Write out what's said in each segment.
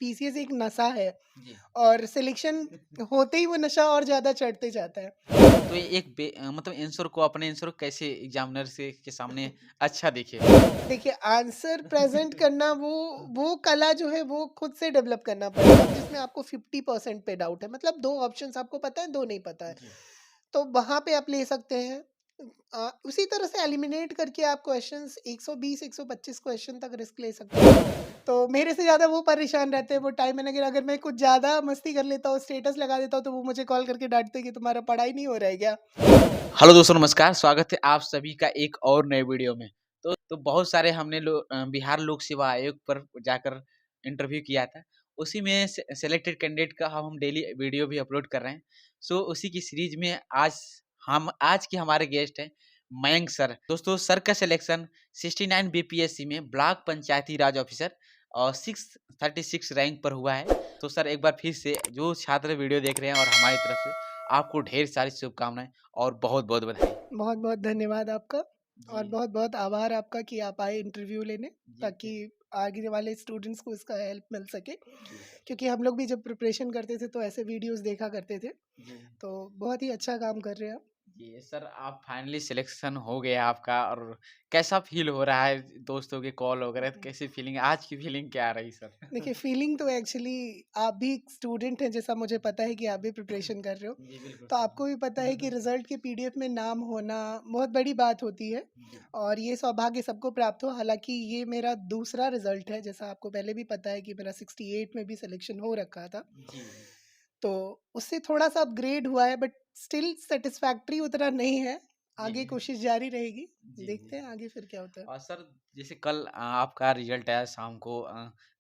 PCS एक नशा है जी। और सिलेक्शन होते ही वो नशा और ज़्यादा चढ़ते जाता है। तो ये एक मतलब आंसर को अपने आंसर को कैसे एग्जामिनर से के सामने अच्छा दिखे? देखिए आंसर प्रेज़ेंट करना वो कला जो है वो खुद से डेवलप करना पड़ेगा जिसमें आपको 50% पे डाउट है। मतलब 2 ऑप्शंस आपको पता है, 2 नहीं पता है। जी। तो वहाँ पे आप ले सकते हैं। उसी तरह से एलिमिनेट करके आप क्वेश्चंस 120 125 क्वेश्चन तक रिस्क ले सकते हैं। तो मेरे से ज़्यादा वो परेशान रहते हैं वो टाइम मैनेजर। अगर मैं कुछ ज़्यादा मस्ती कर लेता हूँ, स्टेटस लगा देता हूँ, तो वो मुझे कॉल करके डाँटते हैं कि तुम्हारा पढ़ाई नहीं हो रहा है क्या? हेलो दोस्तों नमस्कार, स्वागत है आप सभी का एक और नए वीडियो में। तो बहुत सारे हमने बिहार लोक सेवा आयोग पर जाकर इंटरव्यू किया था। उसी में सेलेक्टेड कैंडिडेट का हम डेली वीडियो भी अपलोड कर रहे हैं। सो उसी की सीरीज में आज के हमारे गेस्ट हैं मयंक सर। दोस्तों सर का सिलेक्शन 69 बीपीएससी में ब्लॉक पंचायती राज ऑफिसर और 636 रैंक पर हुआ है। तो सर एक बार फिर से जो छात्र वीडियो देख रहे हैं और हमारी तरफ से आपको ढेर सारी शुभकामनाएँ और बहुत-बहुत बधाई। बहुत-बहुत धन्यवाद आपका और जी, बहुत-बहुत आभार आपका कि आप आए इंटरव्यू लेने, जी, ताकि आगे वाले स्टूडेंट्स को इसका हेल्प मिल सके। जी सर। क्योंकि हम लोग भी जब प्रिपरेशन करते थे तो ऐसे वीडियोज़ देखा करते थे। जी, तो बहुत ही अच्छा काम कर रहे हैं आप। जी सर आप फाइनली सिलेक्शन हो गया आपका और कैसा फ़ील हो रहा है दोस्तों के कॉल वगैरह कैसी फ़ीलिंग आज की फ़ीलिंग क्या रही सर? देखिए फीलिंग तो एक्चुअली आप भी स्टूडेंट हैं, जैसा मुझे पता है कि आप भी प्रिपरेशन कर रहे हो। जी, बिल्कुल तो सर। आपको भी पता है कि रिज़ल्ट के पीडीएफ में नाम होना बहुत बड़ी बात होती है जी, और ये सौभाग्य सबको प्राप्त हो। हालाँकि ये मेरा दूसरा रिज़ल्ट है, जैसा आपको पहले भी पता है कि मेरा 68 में भी सिलेक्शन हो रखा था। जी, तो उससे थोड़ा-सा अपग्रेड हुआ है बट स्टिल सैटिस्फैक्टरी उतना नहीं है। जी, आगे कोशिश जारी रहेगी। जी, जी देखते हैं सर। आगे फिर क्या होता है। और सर जैसे कल आपका रिजल्ट आया शाम को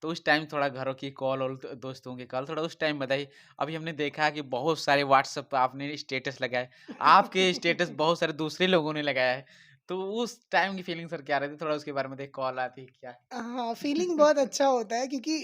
तो उस टाइम थोड़ा घरों की कॉल और दोस्तों की कॉल थोड़ा उस टाइम बताइए। अभी हमने देखा कि बहुत सारे व्हाट्सएप पे आपने स्टेटस लगाए। आपके स्टेटस बहुत सारे दूसरे लोगों ने लगाया है। तो उस टाइम की फीलिंग सर क्या रहती? थोड़ा उसके बारे में बताइए कॉल आती क्या? हाँ, फीलिंग बहुत अच्छा होता है क्योंकि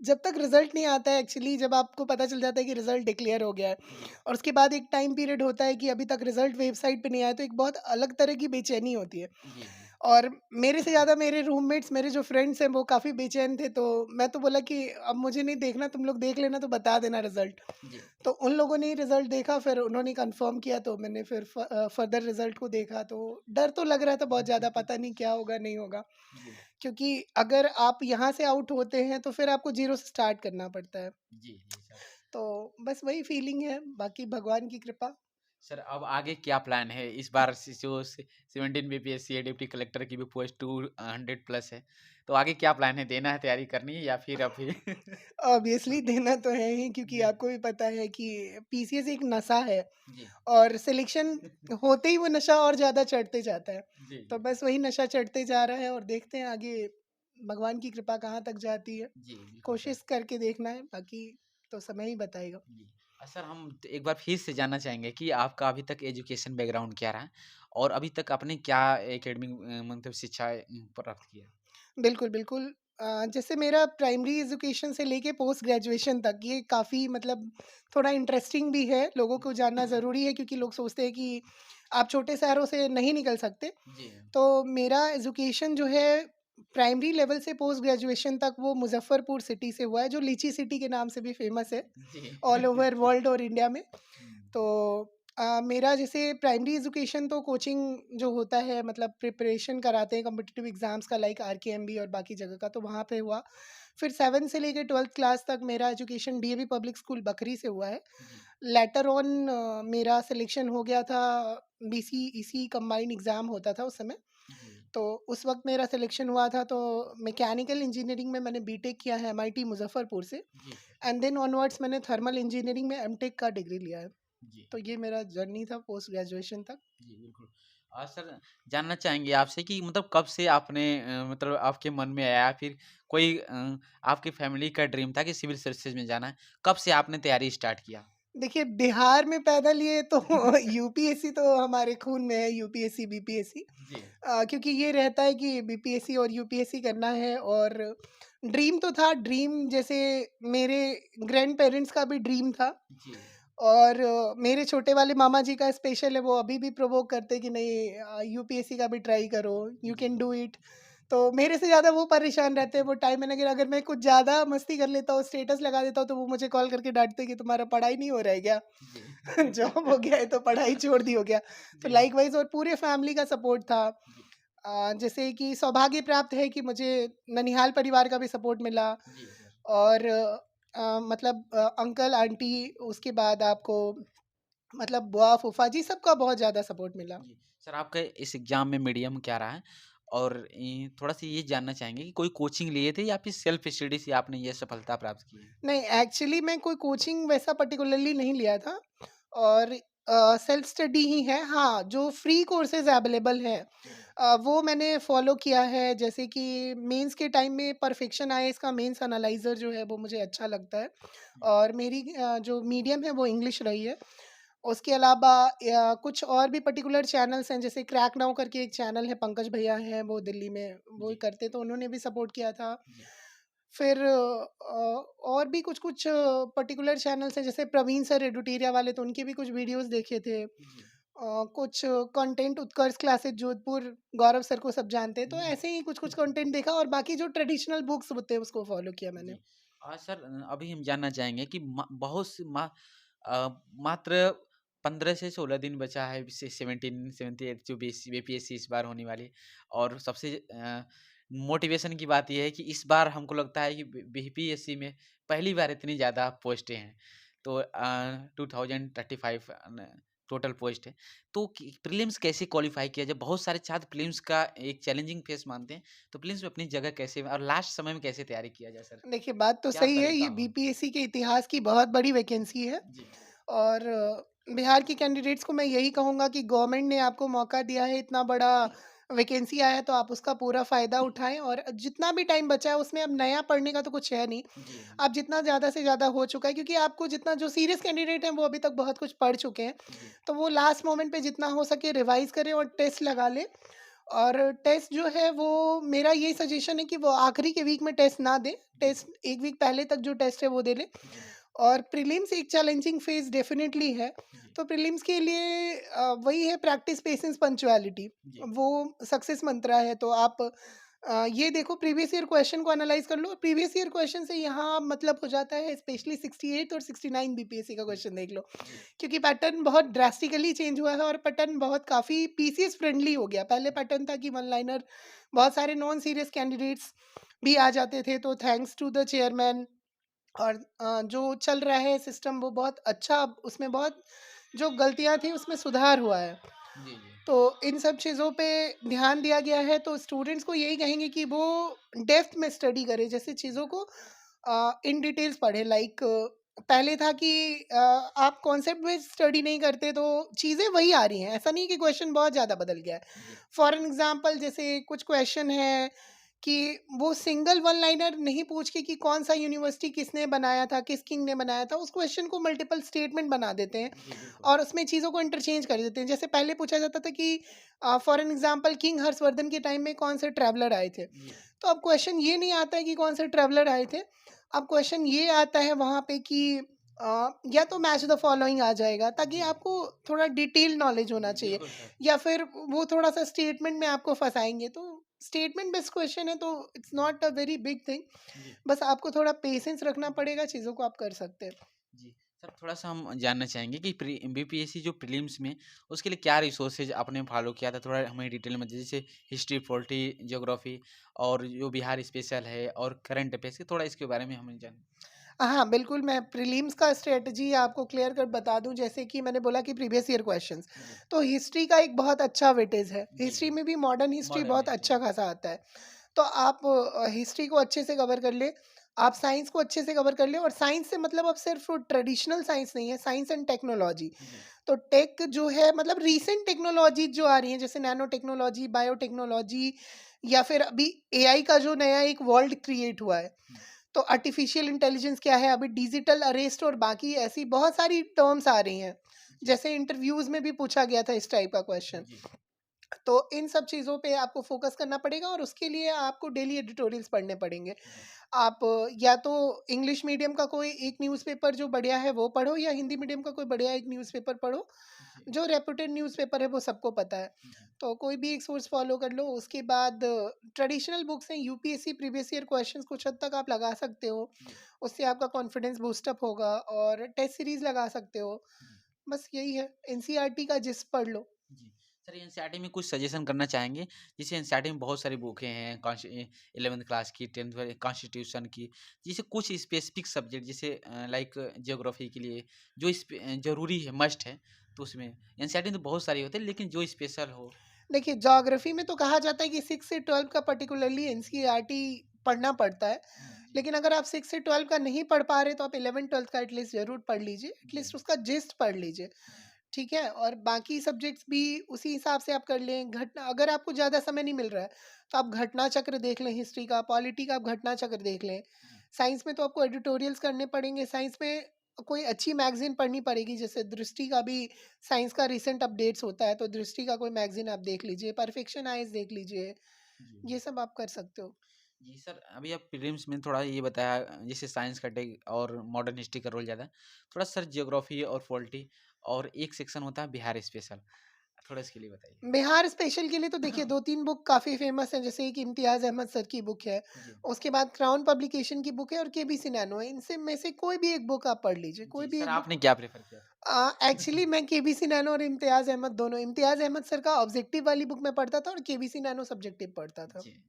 जब तक रिज़ल्ट नहीं आता है एक्चुअली, जब आपको पता चल जाता है कि रिज़ल्ट डिक्लेयर हो गया है जी, और उसके बाद एक टाइम पीरियड होता है कि अभी तक रिज़ल्ट वेबसाइट पे नहीं आया, तो एक बहुत अलग तरह की बेचैनी होती है। जी, जी। और मेरे से ज़्यादा मेरे रूममेट्स, मेरे जो फ्रेंड्स हैं, वो काफ़ी बेचैन थे, तो मैं तो बोला कि अब मुझे नहीं देखना, तुम लोग देख लेना, तो बता देना रिज़ल्ट। जी, तो उन लोगों ने रिज़ल्ट देखा, फिर उन्होंने कंफ़र्म किया, तो मैंने फिर फर्दर रिज़ल्ट को देखा, तो डर तो लग रहा था बहुत ज़्यादा, पता नहीं क्या होगा, नहीं होगा। जी, क्योंकि अगर आप यहाँ से आउट होते हैं, तो फिर आपको ज़ीरो से स्टार्ट करना पड़ता है। जी, जी सर। तो बस वही फीलिंग है, बाकी भगवान की कृपा। सर अब आगे क्या प्लान है? इस बार जो 17 बीपीएससी है डिप्टी कलेक्टर की भी पोस्ट 200 प्लस है। तो आगे क्या प्लान है? देना है, तैयारी करनी है या फिर अभी ऑब्वियसली देना तो है ही, क्योंकि जी, आपको भी पता है कि पीसीएस एक नशा है जी। और सिलेक्शन होते ही वो नशा और ज़्यादा चढ़ते जाता है। जी, तो जी। बस वही नशा चढ़ते जा रहा है और देखते हैं आगे भगवान की कृपा कहाँ तक जाती है। जी, बिल्कुल सर। कोशिश करके देखना है, बाकी तो समय ही बताएगा। जी। सर हम एक बार फिर से जानना चाहेंगे कि आपका अभी तक एजुकेशन बैकग्राउंड क्या रहा? और अभी तक आपने क्या एकेडमिक मतलब शिक्षाएँ प्राप्त किया? बिल्कुल, बिल्कुल। जैसे मेरा प्राइमरी एजुकेशन से लेके पोस्ट ग्रेजुएशन तक ये काफ़ी मतलब थोड़ा इंटरेस्टिंग भी है, लोगों को जानना ज़रूरी है क्योंकि लोग सोचते हैं कि आप छोटे शहरों से नहीं निकल सकते। जी। तो मेरा एजुकेशन जो है प्राइमरी लेवल से पोस्ट ग्रेजुएशन तक वो मुज़फ़्फ़रपुर सिटी से हुआ है, जो लीची सिटी के नाम से भी फ़ेमस है, जी। ऑल ओवर वर्ल्ड और इंडिया में। हुँ। तो मेरा जैसे प्राइमरी एजुकेशन तो कोचिंग जो होता है, मतलब प्रिपरेशन कराते हैं कॉम्पिटिटिव एग्ज़ाम्स का, लाइक आरकेएमबी और बाकी जगह का, तो वहाँ पे हुआ। फिर 7 से लेके 12th क्लास तक मेरा education DAV public school Bakhri से हुआ है। जी, लेटर ऑन मेरा सिलेक्शन हो गया था, बीसीईसी कंबाइंड एग्ज़ाम होता था उस समय। जी, तो उस वक़्त मेरा सिलेक्शन हुआ था, तो मैकेनिकल इंजीनियरिंग में मैंने बीटेक किया है एमआईटी मुज़फ़्फ़रपुर से जी सर। एंड देन ऑनवर्ड्स मैंने थर्मल इंजीनियरिंग में एमटेक का डिग्री लिया है। जी। तो ये मेरा जर्नी था पोस्ट ग्रेजुएशन तक। जी, बिल्कुल। सर जानना चाहेंगे आपसे कि मतलब कब से आपने मतलब आपके मन में आया फिर कोई आपकी फैमिली का ड्रीम था कि सिविल सर्विसेज में जाना है, कब से आपने तैयारी स्टार्ट किया? देखिए बिहार में पैदा लिए तो यूपीएससी तो हमारे खून में है, यूपीएससी, बीपीएससी। जी, क्योंकि ये रहता है कि बीपीएससी और यूपीएससी करना है और ड्रीम तो था, ड्रीम जैसे मेरे ग्रैंड पेरेंट्स का भी ड्रीम था जी, और मेरे छोटे वाले मामा जी का स्पेशल है, वो अभी भी प्रोवोक करते हैं कि नहीं यूपीएससी का भी ट्राई करो, you ji, can do it. तो मेरे से ज़्यादा वो परेशान रहते हैं वो टाइम मैनेजर। अगर मैं कुछ ज़्यादा मस्ती कर लेता हूँ, स्टेटस लगा देता हूँ, तो वो मुझे कॉल करके डाँटते हैं कि तुम्हारा पढ़ाई नहीं हो रहा है क्या? जी। जॉब हो गया है तो पढ़ाई छोड़ दी हो क्या? तो जी, लाइकवाइज़ और पूरे फैमिली का सपोर्ट था। जी, जैसे कि सौभाग्य प्राप्त है कि मुझे ननिहाल परिवार का भी सपोर्ट मिला जी सर। और मतलब अंकल, आंटी, उसके बाद आपको मतलब बुआ, फूफा जी सबका बहुत ज़्यादा सपोर्ट मिला। जी। सर आपका इस एग्ज़ाम में मीडियम क्या रहा है? और थोड़ा-सा ये जानना चाहेंगे कि कोई कोचिंग लिए थे या फिर सेल्फ स्टडी से आपने ये सफलता प्राप्त की है? नहीं, एक्चुअली मैं कोई कोचिंग वैसा पर्टिकुलरली नहीं लिया था और सेल्फ स्टडी ही है। हाँ, जो फ्री कोर्सेज़ अवेलेबल हैं जी, वो मैंने फ़ॉलो किया है। जैसे कि मेंस के टाइम में परफेक्शन आईएएस का मेंस एनालाइज़र जो है वो मुझे अच्छा लगता है जी, और मेरी जो मीडियम है वो इंग्लिश रही है। उसके अलावा कुछ और भी पर्टिकुलर चैनल्स हैं, जैसे क्रैक नाउ करके एक चैनल है, पंकज भैया हैं वो दिल्ली में, वो जी, करते तो उन्होंने भी सपोर्ट किया था। जी, फिर और भी कुछ-कुछ पर्टिकुलर चैनल्स हैं, जैसे प्रवीण सर एडुटेरिया वाले, तो उनके भी कुछ वीडियोज़ देखे थे। जी, कुछ कंटेंट उत्कर्ष क्लासेस जोधपुर, गौरव सर को सब जानते हैं, तो ऐसे ही कुछ-कुछ कंटेंट देखा और बाकी जो ट्रेडिशनल बुक्स होते हैं उसको फ़ॉलो किया मैंने। जी। सर अभी हम जानना चाहेंगे कि बहुत सी मात्र 15 से 16 दिन बचा है से 17 78 जो बीपीएससी इस बार होने वाली है और सबसे मोटिवेशन की बात ये है कि इस बार हमको लगता है कि बीपीएससी में पहली बार इतनी ज़्यादा पोस्टें हैं। तो 2035 टोटल पोस्ट है। तो प्रीलिम्स कैसे क्वालिफाई किया जाए? बहुत सारे छात्र प्रीलिम्स का एक चैलेंजिंग फेस मानते हैं। तो प्रीलिम्स में अपनी जगह कैसे और लास्ट समय में कैसे तैयारी किया जाए सर? देखिए, बात तो क्या सही है, तरीका ये हो? बीपीएससी के इतिहास की बहुत बड़ी वैकेंसी है जी, और बिहार के कैंडिडेट्स को मैं यही कहूँगा कि गवर्नमेंट ने आपको मौका दिया है, इतना बड़ा वैकेंसी आया है, तो आप उसका पूरा फ़ायदा उठाएँ और जितना भी टाइम बचा है, उसमें अब नया पढ़ने का तो कुछ है नहीं। जी, जी, अब जितना ज़्यादा से ज़्यादा हो चुका है, क्योंकि आपको जितना जो सीरियस कैंडिडेट हैं, वो अभी तक बहुत कुछ पढ़ चुके हैं। जी, तो वो लास्ट मोमेंट पे जितना हो सके रिवाइज़ करें और टेस्ट लगा लें और टेस्ट जो है वो मेरा ये सजेशन है कि वो आखिरी के वीक में टेस्ट ना दें। जी, टेस्ट 1 वीक पहले तक जो टेस्ट है वो दे लें जी, और प्रीलिम्स एक चैलेंजिंग फ़ेज़ डेफ़िनिटली है। जी, तो प्रीलिम्स के लिए वही है, प्रैक्टिस, पेशेंस, पंक्चुअलिटी, जी, वो सक्सेस मंत्रा है। तो आप ये देखो, प्रीवियस ईयर क्वेश्चन को एनालाइज़ कर लो। प्रीवियस ईयर क्वेश्चन से यहाँ मतलब हो जाता है, स्पेशली 68 और 69 बीपीएससी का क्वेश्चन देख लो। जी, क्योंकि पैटर्न बहुत ड्रास्टिकली चेंज हुआ है और पैटर्न बहुत काफ़ी पीसीएस फ्रेंडली हो गया। पहले पैटर्न था कि वन लाइनर बहुत सारे नॉन सीरियस कैंडिडेट्स भी आ जाते थे, तो थैंक्स टू द चेयरमैन और जो चल रहा है सिस्टम वो बहुत अच्छा, उसमें बहुत जो गलतियाँ थी उसमें सुधार हुआ है। जी, जी, तो इन सब चीज़ों पे ध्यान दिया गया है, तो स्टूडेंट्स को यही कहेंगे कि वो डेप्थ में स्टडी करें, जैसे चीज़ों को इन डिटेल्स पढ़ें। लाइक पहले था कि आप कॉन्सेप्ट बेस्ड स्टडी नहीं करते तो चीज़ें वही आ रही हैं, ऐसा नहीं कि क्वेश्चन बहुत ज़्यादा बदल गया है। जी, फॉर एन एग्जांपल, जैसे कुछ क्वेश्चन है कि वो सिंगल वन लाइनर नहीं पूछ के कि कौन सा यूनिवर्सिटी किसने बनाया था, किस किंग ने बनाया था, उस क्वेश्चन को मल्टीपल स्टेटमेंट बना देते हैं जी, बिल्कुल। और उसमें चीज़ों को इंटरचेंज कर देते हैं। जैसे पहले पूछा जाता था कि for an example, king Harshvardhan के टाइम में कौन से ट्रैवलर आए थे। जी, तो अब क्वेश्चन ये नहीं आता है कि कौन से ट्रैवलर आए थे। अब क्वेश्चन ये आता है वहाँ पे कि या तो मैच द फॉलोइंग आ जाएगा, ताकि जी, आपको थोड़ा डिटेल नॉलेज होना चाहिए, बिल्कुल सर। या फिर वो थोड़ा-सा स्टेटमेंट में आपको फँसाएँगे। तो स्टेटमेंट बेस्ड क्वेश्चन है तो it's not a very big thing. जी, बस आपको थोड़ा पेशेंस रखना पड़ेगा, चीज़ों को आप कर सकते हैं। जी। सर थोड़ा-सा हम जानना चाहेंगे कि बीपीएससी जो प्रीलिम्स में उसके लिए क्या रिसोर्सेज़ आपने फ़ॉलो किया था? थोड़ा हमें डिटेल में जैसे हिस्ट्री, पॉलिटी, ज्योग्राफी और जो बिहार स्पेशल है और करंट अफेयर्स के थोड़ा इसके बारे में हमें जान हाँ, बिल्कुल, मैं प्रीलिम्स का स्ट्रैटेजी आपको क्लियर कट बता दूँ, जैसे कि मैंने बोला कि प्रीवियस ईयर क्वेश्चंस, जी, तो हिस्ट्री का एक बहुत अच्छा वेटेज है। जी, हिस्ट्री जी। में भी मॉडर्न हिस्ट्री मॉडर्न बहुत हिस्ट्री। अच्छा खासा आता है। तो आप हिस्ट्री को अच्छे से कवर कर लें, आप साइंस को अच्छे से कवर कर लें और साइंस से मतलब अब सिर्फ़ ट्रेडिशनल साइंस नहीं है, साइंस एंड टेक्नोलॉजी। जी, तो टेक जो है मतलब रीसेंट टेक्नोलॉजी जो आ रही हैं, जैसे नैनो टेक्नोलॉजी, बायोटेक्नोलॉजी, या फिर अभी एआई का जो नया एक वर्ल्ड क्रिएट हुआ है। हुँ, तो आर्टिफिशियल इंटेलिजेंस क्या है, अभी डिजिटल अरेस्ट और बाकी ऐसी बहुत सारी टर्म्स आ रही हैं। जी, जैसे इंटरव्यूज़ में भी पूछा गया था इस टाइप का क्वेश्चन। जी, तो इन सब चीज़ों पे आपको फ़ोकस करना पड़ेगा और उसके लिए आपको डेली एडिटोरियल्स पढ़ने पड़ेंगे। जी, आप या तो इंग्लिश मीडियम का कोई एक न्यूज़पेपर जो बढ़िया है वो पढ़ो, या हिंदी मीडियम का कोई बढ़िया एक न्यूज़पेपर पढ़ो। जी, जो रेप्यूटेड न्यूज़पेपर है वो सबको पता है। जी, तो कोई भी एक सोर्स फ़ॉलो कर लो। उसके बाद ट्रेडिशनल बुक्स हैं, यूपीएससी प्रीवियस ईयर क्वेश्चंस कुछ हद तक आप लगा सकते हो। जी, उससे आपका कॉन्फिडेंस बूस्ट अप होगा, और टेस्ट सीरीज़ लगा सकते हो। जी, बस यही है, एनसीईआरटी का जिस्ट पढ़ लो। जी। सर एनसीईआरटी में कुछ सजेशन करना चाहेंगे? जैसे एनसीईआरटी में बहुत सारी बुकें हैं, 11th क्लास की, 10th वाली कॉन्स्टिट्यूशन की, जैसे कुछ स्पेसिफिक सब्जेक्ट जैसे लाइक ज्योग्राफी के लिए जो ज़रूरी है, मस्ट है, तो उसमें एनसीईआरटी में तो बहुत सारी होती है, लेकिन जो स्पेशल हो। देखिए, ज्योग्राफी में तो कहा जाता है कि 6 से 12 का पर्टिकुलरली एनसीईआरटी पढ़ना पड़ता है। जी, लेकिन अगर आप 6 से 12 का नहीं पढ़ पा रहे तो आप 11-12 का एटलीस्ट ज़रूर पढ़ लीजिए, जी, एटलीस्ट उसका जिस्ट पढ़ लीजिए, जी, ठीक है? और बाकी सब्जेक्ट्स भी उसी हिसाब से आप कर लें। घटना अगर आपको ज़्यादा समय नहीं मिल रहा है, तो आप घटना चक्र देख लें हिस्ट्री का, पॉलिटी का आप घटना चक्र देख लें। जी, साइंस में तो आपको एडिटोरियल्स करने पड़ेंगे, साइंस में कोई अच्छी मैगज़ीन पढ़नी पड़ेगी, जैसे दृष्टि का भी साइंस का रिसेंट अपडेट्स होता है, तो दृष्टि का कोई मैगज़ीन आप देख लीजिए, परफेक्शन आइज़ देख लीजिए, जी, ये जी। सब आप कर सकते हो। जी सर, अभी आप प्रीलिम्स में थोड़ा ये बताया जैसे साइंस का टेक और मॉडर्न हिस्ट्री का रोल ज़्यादा है। थोड़ा सर ज्योग्राफी और पॉलिटी और एक सेक्शन होता है बिहार स्पेशल, थोड़ा इसके लिए बताइए? बिहार स्पेशल के लिए तो देखिए 2-3 बुक काफ़ी फ़ेमस हैं, जैसे एक इम्तियाज़ अहमद सर की बुक है, जी। उसके बाद क्राउन पब्लिकेशन की बुक है, और केबीसी नैनो है। इनसे में से कोई भी एक बुक आप पढ़ लीजिए, कोई जी, भी सर एक आपने बुक। क्या प्रेफ़र किया था? एक्चुअली मैं केबीसी नैनो और इम्तियाज़ अहमद दोनों, इम्तियाज़ अहमद सर का ऑब्जेक्टिव वाली बुक मैं पढ़ता था और केबीसी नैनो सब्जेक्टिव पढ़ता था। जी।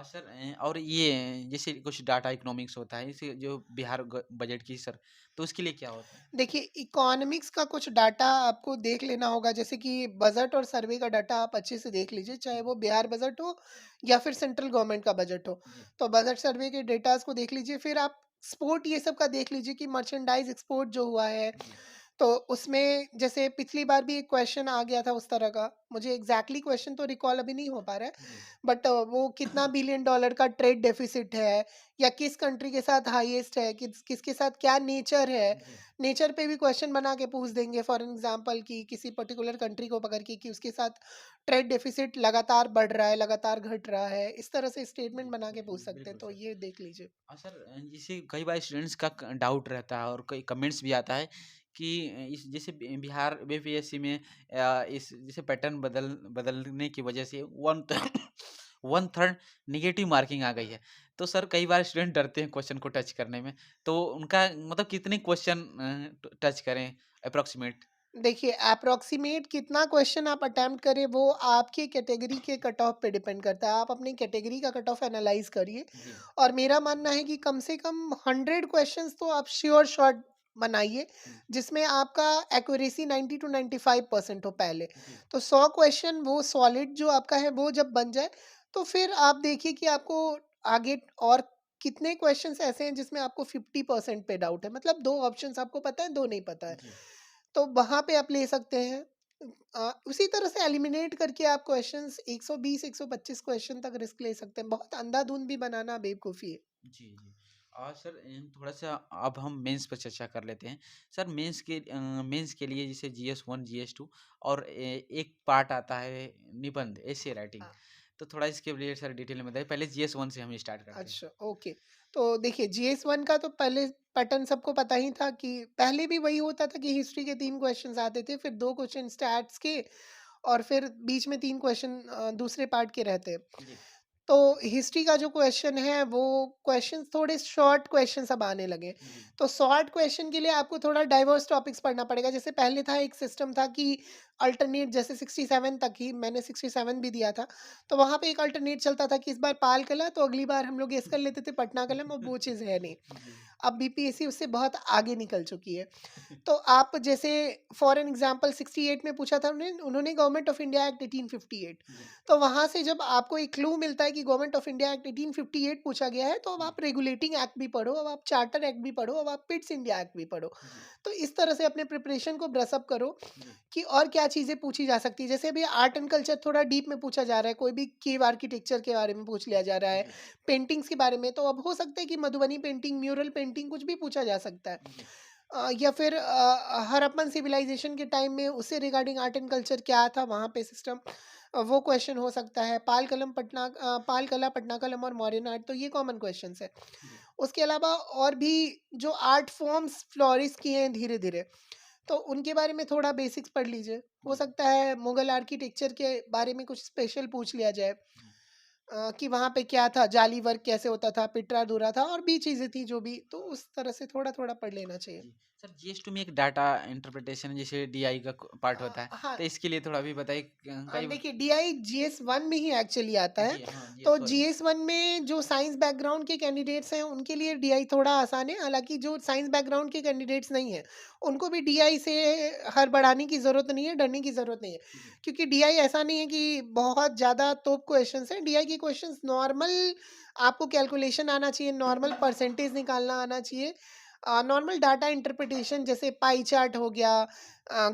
सर और ये जैसे कुछ डाटा इकोनॉमिक्स होता है, इसे जो बिहार बजट की सर, तो उसके लिए क्या होता है? देखिए, इकोनॉमिक्स का कुछ डाटा आपको देख लेना होगा, जैसे कि बजट और सर्वे का डाटा आप अच्छे से देख लीजिए, चाहे वो बिहार बजट हो या फिर सेंट्रल गवर्नमेंट का बजट हो। जी, तो बजट सर्वे के डेटास को देख लीजिए, फिर आप एक्सपोर्ट ये सब का देख लीजिए कि मर्चेंडाइज एक्सपोर्ट जो हुआ है, जी, तो उसमें जैसे पिछली बार भी एक क्वेश्चन आ गया था उस तरह का, मुझे एग्जैक्टली क्वेश्चन तो रिकॉल अभी नहीं हो पा रहा है, जी। बट वो कितना बिलियन डॉलर का ट्रेड डेफिसिट है, या किस कंट्री के साथ हाईएस्ट है, किसके साथ क्या नेचर है। जी, नेचर पे भी क्वेश्चन बना के पूछ देंगे, फॉर एग्जांपल कि किसी पर्टिकुलर कंट्री को पकड़ के कि उसके साथ ट्रेड डेफिसिट लगातार बढ़ रहा है, लगातार घट रहा है, इस तरह से स्टेटमेंट जी, बना के पूछ बिल्कुल, सकते हैं, बिल्कुल तो सर। ये देख लीजिए। सर जैसे कई बार स्टूडेंट्स का डाउट रहता है और कई कमेंट्स भी आता है कि इस जैसे बिहार बीपीएससी में इस जैसे पैटर्न बदलने की वजह से one one third negative marking आ गई है। तो सर कई बार स्टूडेंट डरते हैं क्वेश्चन को टच करने में, तो उनका मतलब कितने क्वेश्चन टच करें अप्रोक्सीमेट? देखिए, अप्रॉक्सिमेट कितना क्वेश्चन आप अटेम्प्ट करें वो आपकी कैटेगरी के कट ऑफ पे डिपेंड करता है। आप अपनी कैटेगरी का कट ऑफ एनालाइज़ करिए, जी, और मेरा मानना है कि कम से कम 100 क्वेश्चंस तो आप श्योर शॉट बनाइए, जी, जिसमें आपका एक्यूरेसी 90 टू 95% हो पहले। जी, तो 100 क्वेश्चन वो सॉलिड जो आपका है वो जब बन जाए, तो फिर आप देखिए कि आपको आगे और कितने क्वेश्चंस ऐसे हैं जिसमें आपको 50% पे डाउट है। मतलब 2 ऑप्शंस आपको पता है, 2 नहीं पता है। जी। तो वहाँ पे आप ले सकते हैं। उसी तरह से एलिमिनेट करके आप क्वेश्चंस 120 125 क्वेश्चन तक रिस्क ले सकते हैं। बहुत अंधाधुंध भी बनाना बेवकूफ़ी है। जी, जी। और सर थोड़ा-सा अब हम मेंस पर चर्चा कर लेते हैं। सर मेंस के लिए जैसे जीएस 1, जीएस 2 और एक पार्ट आता है निबंध, एसे राइटिंग। अ, तो थोड़ा इसके लिए सर डिटेल में बताइए। पहले जीएस 1 से हम स्टार्ट करते हैं। अच्छा, ओके। तो देखिए, जीएस 1 का तो पहले पैटर्न सबको पता ही था कि पहले भी वही होता था कि हिस्ट्री के 3 क्वेश्चंस आते थे, फिर 2 क्वेश्चन स्टैट्स के, और फिर बीच में 3 क्वेश्चन दूसरे पार्ट के रहते हैं। जी, तो हिस्ट्री का जो क्वेश्चन है वो क्वेश्चंस थोड़े शॉर्ट क्वेश्चंस अब आने लगे। जी, तो शॉर्ट क्वेश्चन के लिए आपको थोड़ा डाइवर्स टॉपिक्स पढ़ना पड़ेगा। जैसे पहले था एक सिस्टम था कि अल्टरनेट, जैसे 67 तक ही मैंने 67 भी दिया था। तो वहाँ पे एक अल्टरनेट चलता था कि इस बार पाल कला, तो अगली बार हम लोग गेस कर लेते थे पटना कलम, अब वो चीज़ है नहीं। जी। अब बीपीएससी उससे बहुत आगे निकल चुकी है। तो आप जैसे फॉर एन एग्जांपल 68 में पूछा था उन्होंने गवर्नमेंट ऑफ इंडिया एक्ट 1858। जी, तो वहाँ से जब आपको एक क्लू मिलता है कि गवर्नमेंट ऑफ इंडिया एक्ट 1858 पूछा गया है, तो अब जी, आप रेगुलेटिंग एक्ट भी पढ़ो, अब आप चार्टर एक्ट भी पढ़ो, अब आप पिट्स इंडिया एक्ट भी पढ़ो। जी, तो इस तरह से अपने प्रिपरेशन को ब्रश अप करो जी, कि और क्या चीज़ें पूछी जा सकती है। जैसे अभी आर्ट एंड कल्चर थोड़ा डीप में पूछा जा रहा है, कोई भी केव आर्किटेक्चर के बारे में पूछ लिया जा रहा है, जी, पेंटिंग्स के बारे में, तो अब हो सकता है कि मधुबनी पेंटिंग, म्यूरल पेंटिंग कुछ भी पूछा जा सकता है। जी, या फिर हड़प्पन सिविलाइजेशन के टाइम में उससे रिगार्डिंग आर्ट एंड कल्चर क्या था वहाँ पे सिस्टम, वो क्वेश्चन हो सकता है। पाल कला पटना कलम और मॉडर्न आर्ट, तो ये कॉमन क्वेश्चंस है। जी, उसके अलावा और भी जो आर्ट फॉर्म्स फ्लोरिश किए हैं धीरे धीरे, तो उनके बारे में थोड़ा बेसिक्स पढ़ लीजिए। हो जी, सकता है मुगल आर्किटेक्चर के बारे में कुछ स्पेशल पूछ लिया जाए, जी, कि वहाँ पे क्या था, जाली वर्क कैसे होता था, पिटरा दूरा था और भी चीज़ें थी जो भी, तो उस तरह से थोड़ा-थोड़ा पढ़ लेना चाहिए। जी। सर जीएस2 में एक डाटा इंटरप्रिटेशन जैसे डीआई का पार्ट होता है, हाँ, तो इसके लिए थोड़ा भी बताइए। कई देखिए डीआई जीएस 1 में ही एक्चुअली आता है। जी, हाँ, जी, तो सॉरी। जीएस 1 में जो साइंस बैकग्राउंड के कैंडिडेट्स हैं उनके लिए डीआई थोड़ा आसान है, हालाँकि जो साइंस बैकग्राउंड के कैंडिडेट्स नहीं हैं, उनको भी डीआई से हड़बड़ाने की ज़रूरत नहीं है, डरने की ज़रूरत नहीं है। जी, क्योंकि डीआई ऐसा नहीं है कि बहुत ज़्यादा तोप क्वेश्चंस हैं, डीआई के क्वेश्चंस नॉर्मल, आपको कैलकुलेशन आना चाहिए, नॉर्मल परसेंटेज निकालना आना चाहिए, नॉर्मल डाटा इंटरप्रिटेशन जैसे पाई चार्ट हो गया,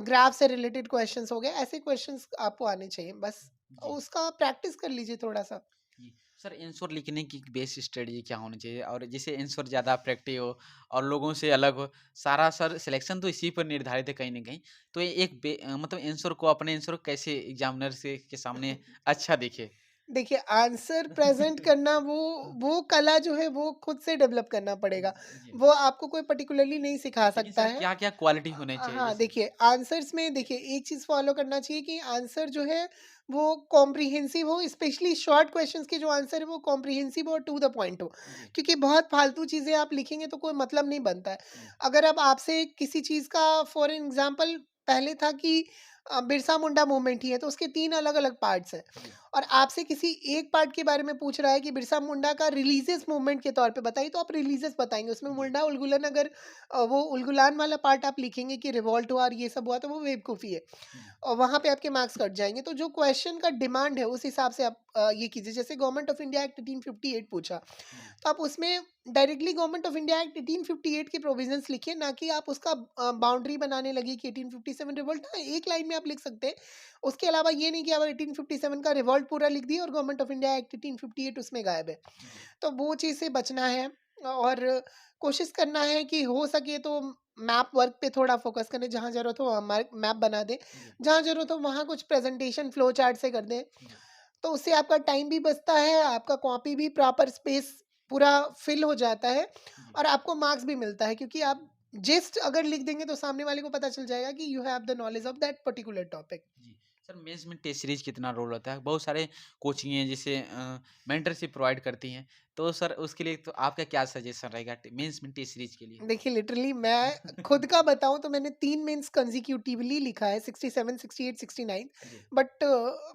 ग्राफ से रिलेटेड क्वेश्चंस हो गए, ऐसे क्वेश्चंस आपको आने चाहिए बस। जी, उसका प्रैक्टिस कर लीजिए थोड़ा-सा। जी। सर आंसर लिखने की बेस स्ट्रेटजी क्या होनी चाहिए? और जिससे आंसर ज़्यादा अट्रैक्टिव हो और लोगों से अलग हो, सारा सर सिलेक्शन तो इसी पर निर्धारित है कहीं न कहीं। तो ये एक मतलब आंसर को अपने आंसर को कैसे एग्ज़ामिनर से के सामने अच्छा दिखे? देखिए आंसर प्रेज़ेंट करना, वो कला जो है वो खुद से डेवलप करना पड़ेगा। जी। वो आपको कोई पर्टिकुलरली नहीं सिखा लेकिन सकता सर है। क्या-क्या क्वालिटी होने चाहिए हाँ, जैसे? देखिए आंसर्स में देखिए एक चीज़ फ़ॉलो करना चाहिए कि आंसर जो है वो कॉम्प्रिहेंसिव हो, स्पेशली शॉर्ट क्वेश्चंस के जो आंसर है वो कॉम्प्रिहेंसिव और टू द पॉइंट हो। जी, क्योंकि बहुत फालतू चीज़ें आप लिखेंगे तो कोई मतलब नहीं बनता है। जी, अगर अब आपसे किसी चीज़ का फॉर एग्ज़ाम्पल पहले था कि बिरसा मुंडा मूवमेंट ही है तो उसके 3 अलग-अलग पार्ट्स हैं, जी, और आपसे किसी एक पार्ट के बारे में पूछ रहा है कि बिरसा मुंडा का रिलीजियस मूवमेंट के तौर पे बताइए, तो आप रिलीजियस बताएँगे। उसमें जी, मुंडा उलगुलन, अगर वो उलगुलान वाला पार्ट आप लिखेंगे कि रिवॉल्ट हुआ और ये सब हुआ, तो वो बेवकूफ़ी है जी, और वहाँ पे आपके मार्क्स कट जाएँगे। तो जो क्वेश्चन का डिमांड है उस हिसाब से आप ये कीजिए। जैसे गवर्नमेंट ऑफ इंडिया एक्ट 1858 पूछा, जी, तो आप उसमें directly government of India act 1858 के प्रोविजंस लिखिए, ना कि आप उसका बाउंड्री बनाने लगिए कि 1857 रिवॉल्ट। हाँ, एक लाइन में आप लिख सकते हैं। उसके अलावा ये नहीं कि आप 1857 का रिवॉल्ट पूरा लिख दिए और गवर्नमेंट ऑफ इंडिया एक्ट 1858 उसमें गायब है। जी, तो वो चीज़ से बचना है और कोशिश करना है कि हो सके तो मैप वर्क पे थोड़ा फ़ोकस करें, जहाँ ज़रूरत हो हमारे मैप बना दें, जी, जहाँ ज़रूरत हो वहाँ कुछ प्रेज़ेंटेशन फ्लो चार्ट से कर दें। जी, तो उससे आपका टाइम भी बचता है, आपका कॉपी भी प्रॉपर स्पेस पूरा फ़िल हो जाता है जी। और आपको मार्क्स भी मिलता है, क्योंकि आप जिस्ट अगर लिख देंगे तो सामने वाले को पता चल जाएगा कि you have the knowledge of that particular topic. जी। सर मेंस में टेस्ट सीरीज़ कितना रोल होता है? बहुत सारे कोचिंग हैं जैसे मेंटरशिप प्रोवाइड करती हैं। तो सर उसके लिए तो आपका क्या सजेशन रहेगा मेंस में टेस्ट सीरीज़ के लिए? देखिए लिटरली मैं खुद का बताऊँ तो मैंने 3 मेंस कंसेक्यूटिवली लिखा है, 67, 68, 69, जी, बट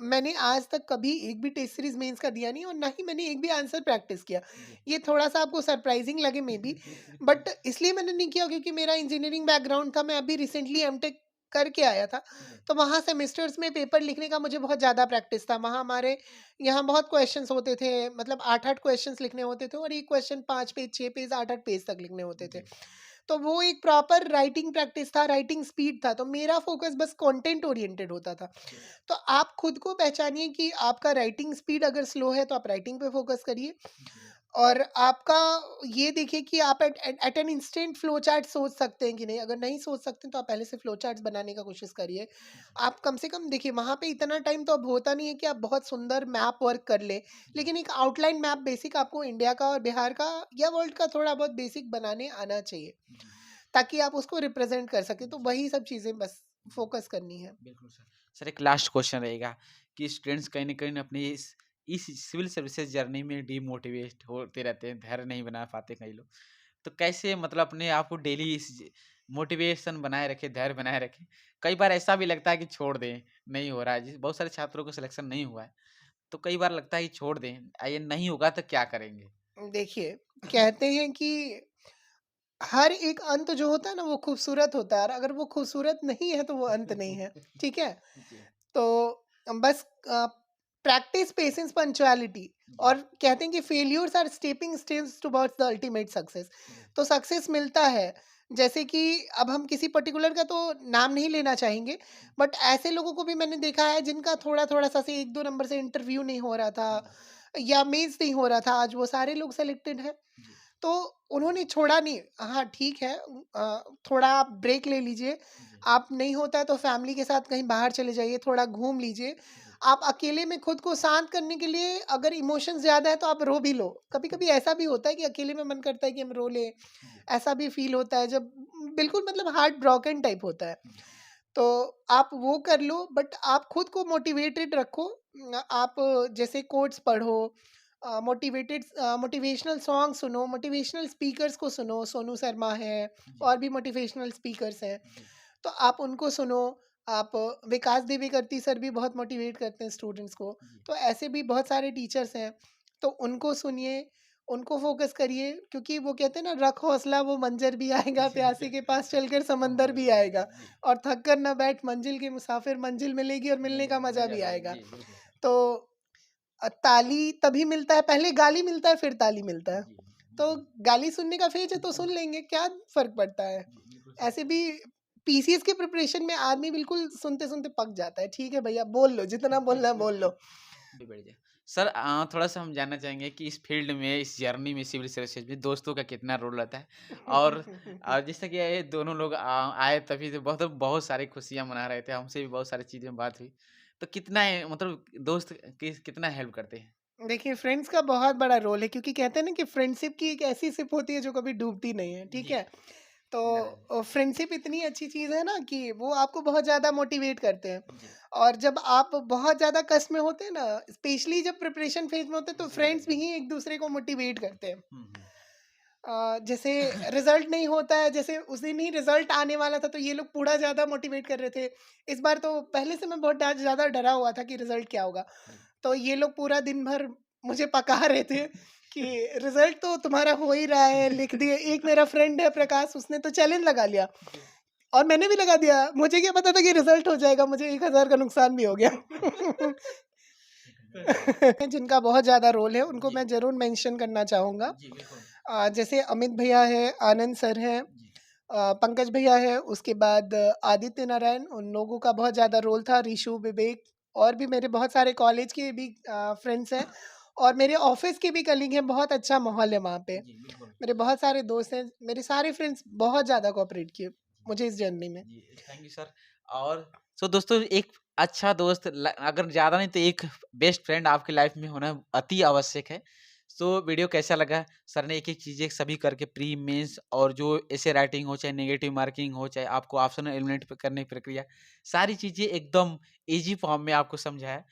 मैंने आज तक कभी एक भी टेस्ट सीरीज़ मेंस का दिया नहीं और ना ही मैंने एक भी आंसर प्रैक्टिस किया। जी। ये थोड़ा-सा आपको सरप्राइज़िंग लगे मे बी, बट इसलिए मैंने नहीं किया क्योंकि मेरा इंजीनियरिंग बैकग्राउंड था, मैं अभी रिसेंटली एमटेक करके आया था। जी, तो वहाँ सेमेस्टर्स में पेपर लिखने का मुझे बहुत ज़्यादा प्रैक्टिस था। वहाँ हमारे यहाँ बहुत क्वेश्चंस होते थे, मतलब 8-8 क्वेश्चंस लिखने होते थे और एक क्वेश्चन 5 पेज, 6 पेज, 8-8 पेज तक लिखने होते थे। जी, तो वो एक प्रॉपर राइटिंग प्रैक्टिस था, राइटिंग स्पीड था, तो मेरा फ़ोकस बस कंटेंट ओरिएंटेड होता था। जी, तो आप खुद को पहचानिए कि आपका राइटिंग स्पीड अगर स्लो है, तो आप राइटिंग पे फ़ोकस करिए जी, और आपका ये देखिए कि आप at at at an instant flow chart सोच सकते हैं कि नहीं। अगर नहीं सोच सकते, तो आप पहले से फ्लो चार्ट्स बनाने का कोशिश करिए। जी, आप कम से कम देखिए वहाँ पे इतना टाइम तो अब होता नहीं है कि आप बहुत सुंदर मैप वर्क कर लें, जी, लेकिन एक आउटलाइन मैप बेसिक आपको इंडिया का और बिहार का या वर्ल्ड का थोड़ा बहुत बेसिक बनाने आना चाहिए। जी, ताकि आप उसको रिप्रेज़ेंट कर सकें, तो जी, वही सब चीज़ें बस जी। फ़ोकस करनी है। बिल्कुल सर। सर एक लास्ट क्वेश्चन रहेगा कि स्टूडेंट्स कहीं न कहीं अपनी इस सिविल सर्विसेज़ जर्नी में डिमोटिवेट होते रहते हैं, धैर्य नहीं बना पाते कई लोग। तो कैसे मतलब अपने आप को डेली मोटिवेशन बनाए रखें, धैर्य बनाए रखें? कई बार ऐसा भी लगता है कि छोड़ दें, नहीं हो रहा है। जैसे बहुत सारे छात्रों को सिलेक्शन नहीं हुआ है, तो कई बार लगता है कि छोड़ दें, ये नहीं होगा तो क्या करेंगे? देखिए, कहते हैं कि हर एक अंत जो होता है ना वो खूबसूरत होता है और अगर वो खूबसूरत नहीं है तो वो अंत नहीं है, ठीक है? जी, तो बस प्रैक्टिस पेशेंस पंक्चुअलिटी, जी, और कहते हैं कि failures are stepping stones towards the ultimate success. जी, तो सक्सेस मिलता है, जैसे कि अब हम किसी पर्टिकुलर का तो नाम नहीं लेना चाहेंगे, बट ऐसे लोगों को भी मैंने देखा है जिनका थोड़ा-थोड़ा सा से 1-2 नंबर से इंटरव्यू नहीं हो रहा था जी, या मेंस नहीं हो रहा था, आज वो सारे लोग सेलेक्टेड हैं। जी, तो उन्होंने छोड़ा नहीं। हाँ, ठीक है, थोड़ा आप ब्रेक ले लीजिए। जी, आप नहीं होता है तो फैमिली के साथ कहीं बाहर चले जाइए, थोड़ा घूम लीजिए। जी, आप अकेले में खुद को शांत करने के लिए अगर इमोशंस ज़्यादा है तो आप रो भी लो। कभी-कभी ऐसा भी होता है कि अकेले में मन करता है कि हम रो लें, जी, ऐसा भी फ़ील होता है जब बिल्कुल मतलब हार्ट ब्रोकन टाइप होता है। जी, तो आप वो कर लो, बट आप खुद को मोटिवेटेड रखो। आप जैसे कोट्स पढ़ो, मोटिवेशनल सॉन्ग सुनो, मोटिवेशनल स्पीकर्स को सुनो, सोनू शर्मा है, जी, और भी मोटिवेशनल स्पीकर्स हैं, जी, तो आप उनको सुनो। आप विकास देवीकर्ती सर भी बहुत मोटिवेट करते हैं स्टूडेंट्स को, जी, तो ऐसे भी बहुत सारे टीचर्स हैं, तो उनको सुनिए, उनको फ़ोकस करिए, क्योंकि वो कहते हैं ना, रख हौसला वो मंज़र भी आएगा, प्यासे के पास चलकर समंदर समंदर भी भी आएगा, आएगा। जी, और थक कर ना बैठ मंजिल के मुसाफिर, मंजिल मिलेगी और मिलने मिलने का का मज़ा मज़ा भी भी आएगा। आएगा। जी, बिल्कुल सर। तो ताली तभी मिलता है, पहले गाली मिलता है फिर ताली मिलता है। जी, तो बिल्कुल। गाली सुनने का फ़ेज़ है तो सुन लेंगे, क्या फ़र्क पड़ता है? जी, बिल्कुल सही ऐसे कहा। भी पीसीएस के प्रिपरेशन में आदमी बिल्कुल सुनते-सुनते पक जाता है। ठीक है भैया, बोल लो, जितना बोलना है बोल लो। जी, बढ़िया। सर थोड़ा-सा हम जानना चाहेंगे कि इस फ़ील्ड में, इस जर्नी में, सिविल सर्विसेज़ में दोस्तों का कितना रोल रहता है? और जैसे कि ये दोनों लोग आए तभी तो बहुत बहुत सारी खुशियाँ मना रहे थे, हमसे भी बहुत सारी चीज़ें बात हुई। तो कितना मतलब दोस्त कितना हेल्प करते हैं? देखिए, फ्रेंड्स का बहुत बड़ा रोल है, क्योंकि कहते हैं ना कि फ्रेंडशिप की एक ऐसी सिप होती है जो कभी डूबती नहीं है, ठीक जी, है? तो बराबर। फ्रेंडशिप इतनी अच्छी चीज़ है ना कि वो आपको बहुत ज़्यादा मोटिवेट करते हैं। जी, और जब आप बहुत ज़्यादा कष्ट में होते हैं ना, स्पेशली जब प्रिपरेशन फेज़ में होते हैं, तो जी, फ्रेंड्स बताइए। भी ही एक-दूसरे को मोटिवेट करते हैं। हुँ, हुँ। जैसे रिज़ल्ट नहीं होता है, जैसे उस दिन ही रिज़ल्ट आने वाला था, तो ये लोग पूरा ज़्यादा मोटिवेट कर रहे थे। इस बार तो पहले से मैं बहुत ज़्यादा डरा हुआ था कि रिज़ल्ट क्या होगा। जी। तो ये लोग पूरा दिन भर मुझे पका रहे थे कि रिज़ल्ट तो तुम्हारा हो ही रहा है, लिख दिए। एक मेरा फ्रेंड है प्रकाश, उसने तो चैलेंज लगा लिया, जी। और मैंने भी लगा दिया। मुझे क्या पता था कि रिज़ल्ट हो जाएगा, मुझे 1000 का नुकसान भी हो गया। जिनका बहुत ज़्यादा रोल है, उनको जी, मैं ज़रूर मेंशन करना चाहूँगा। जी, बिल्कुल। जैसे अमित भैया हैं, आनंद सर हैं, जी, पंकज भैया हैं, उसके बाद आदित्य नारायण, उन लोगों का बहुत ज़्यादा रोल था, ऋषु, विवेक, और भी मेरे बहुत सारे कॉलेज के भी फ्रेंड्स हैं, और मेरे ऑफ़िस के भी कलीग हैं, बहुत अच्छा माहौल है वहाँ पे। जी, बिल्कुल। मेरे बहुत सारे दोस्त हैं, मेरे सारे फ्रेंड्स बहुत ज़्यादा कोऑपरेट किए जी। मुझे इस जर्नी में। जी, थैंक यू सर। और दोस्तों, एक अच्छा दोस्त अगर ज़्यादा नहीं तो एक बेस्ट फ्रेंड आपकी लाइफ में होना अति आवश्यक है। वीडियो कैसा लगा? सर ने एक-एक चीज़ें सभी करके प्री, मेंस और जो एसे राइटिंग हो, चाहे नेगेटिव मार्किंग हो, चाहे आपको ऑप्शनल एलिमिनेट करने की प्रक्रिया, सारी चीज़ें एकदम ईज़ी फॉर्म में आपको समझाया।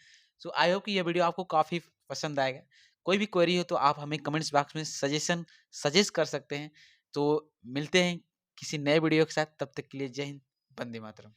आई होप कि ये वीडियो आपको काफ़ी पसंद आएगा। कोई भी क्वेरी हो तो आप हमें कमेंट्स बॉक्स में सजेस्ट कर सकते हैं। तो मिलते हैं किसी नए वीडियो के साथ, तब तक के लिए जय हिंद, वंदे मातरम।